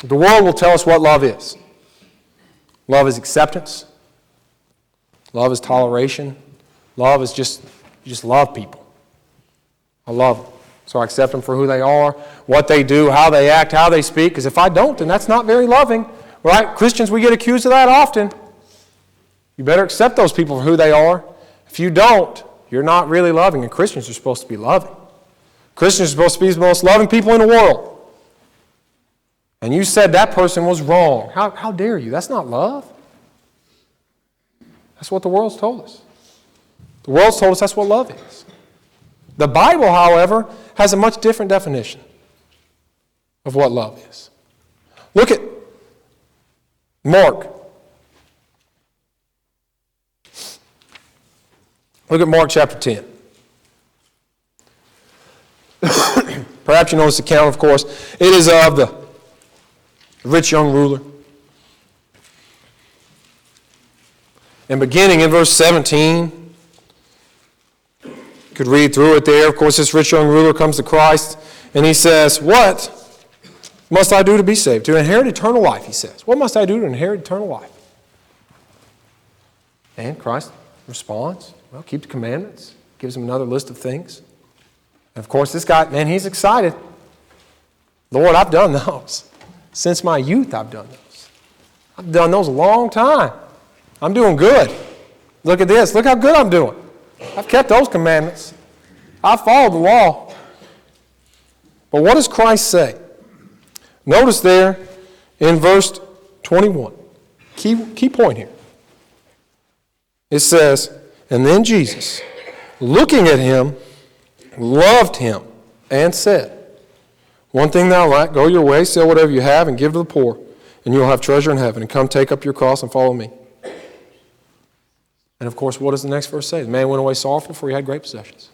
The world will tell us what love is. Love is acceptance. Love is toleration. Love is you just love people. I love them. So I accept them for who they are, what they do, how they act, how they speak. Because if I don't, then that's not very loving. Right? Christians, we get accused of that often. You better accept those people for who they are. If you don't, you're not really loving. And Christians are supposed to be loving. Christians are supposed to be the most loving people in the world. And you said that person was wrong. How dare you? That's not love. That's what the world's told us. The world's told us that's what love is. The Bible, however, has a much different definition of what love is. Look at Mark. Look at Mark chapter 10. Perhaps you know this account, of course. It is of the rich young ruler. And beginning in verse 17, you could read through it there. Of course, this rich young ruler comes to Christ, and he says, "What must I do to be saved? To inherit eternal life," he says. "What must I do to inherit eternal life?" And Christ responds, "Well, keep the commandments." Gives him another list of things. And of course, this guy, man, he's excited. "Lord, I've done those. Since my youth, I've done those. I've done those a long time. I'm doing good. Look at this. Look how good I'm doing. I've kept those commandments. I've followed the law." But what does Christ say? Notice there in verse 21. Key point here. It says, "And then Jesus, looking at him, loved him and said, 'One thing thou lack, go your way, sell whatever you have and give to the poor, and you'll have treasure in heaven. And come take up your cross and follow me.'" And of course, what does the next verse say? The man went away sorrowful, for he had great possessions.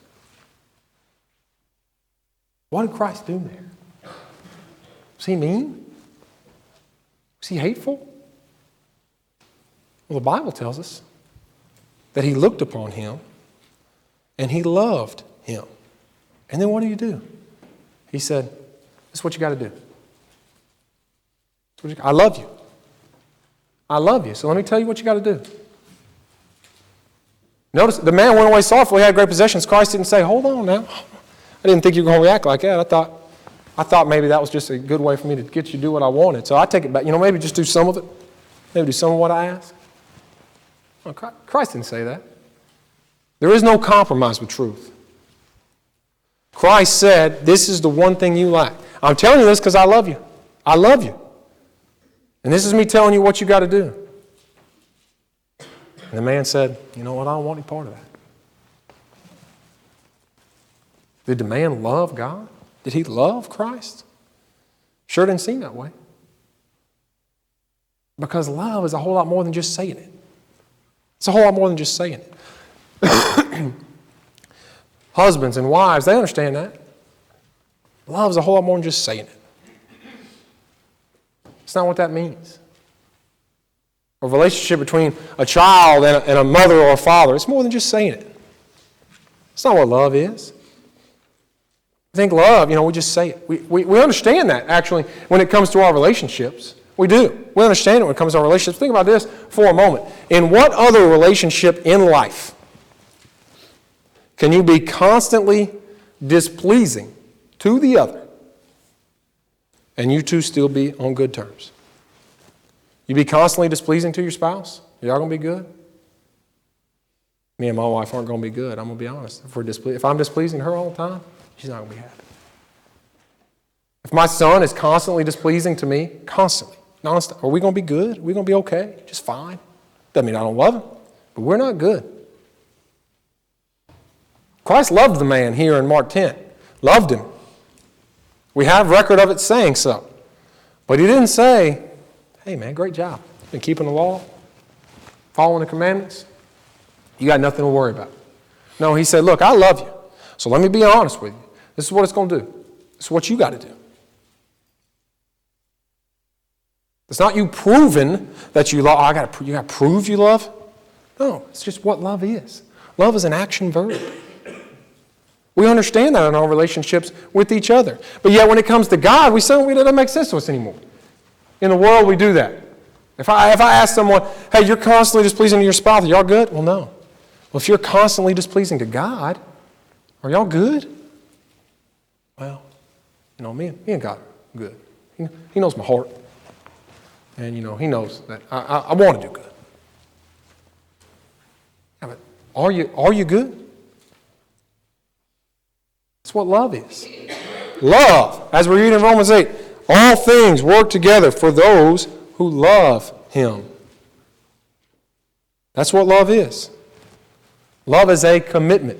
What did Christ do there? Was he mean? Was he hateful? Well, the Bible tells us that he looked upon him and he loved him. And then what do? He said, "This is what you got to do. I love you. I love you. So let me tell you what you got to do." Notice the man went away sorrowful. He had great possessions. Christ didn't say, "Hold on now. I didn't think you were going to react like that. I thought maybe that was just a good way for me to get you to do what I wanted. So I take it back. Maybe just do some of it. Maybe do some of what I ask." Well, Christ didn't say that. There is no compromise with truth. Christ said, "This is the one thing you lack. I'm telling you this because I love you. I love you. And this is me telling you what you got to do." And the man said, "You know what? I don't want any part of that." Did the man love God? Did he love Christ? Sure didn't seem that way. Because love is a whole lot more than just saying it. It's a whole lot more than just saying it. Husbands and wives, they understand that. Love is a whole lot more than just saying it. It's not what that means. A relationship between a child and a mother or a father, it's more than just saying it. It's not what love is. I think love, we just say it. We understand that, actually, when it comes to our relationships. We do. We understand it when it comes to our relationships. Think about this for a moment. In what other relationship in life can you be constantly displeasing to the other and you two still be on good terms? You be constantly displeasing to your spouse? Y'all going to be good? Me and my wife aren't going to be good. I'm going to be honest. If I'm displeasing her all the time, she's not going to be happy. If my son is constantly displeasing to me, constantly, nonstop, are we going to be good? Are we going to be okay? Just fine. Doesn't mean I don't love him, but we're not good. Christ loved the man here in Mark 10. Loved him. We have record of it saying so. But he didn't say, "Hey man, great job. Been keeping the law, following the commandments. You got nothing to worry about." No, he said, "Look, I love you. So let me be honest with you. This is what it's going to do. This is what you got to do." It's not you proving that you love. You got to prove you love. No, it's just what love is. Love is an action verb. We understand that in our relationships with each other. But yet when it comes to God, we say, it doesn't make sense to us anymore. In the world, we do that. If I ask someone, hey, you're constantly displeasing to your spouse, are y'all good? Well, no. Well, if you're constantly displeasing to God, are y'all good? Well, me and God are good. He knows my heart. And, He knows that I want to do good. Yeah, but are you good? That's what love is. Love, as we read in Romans 8, all things work together for those who love Him. That's what love is. Love is a commitment.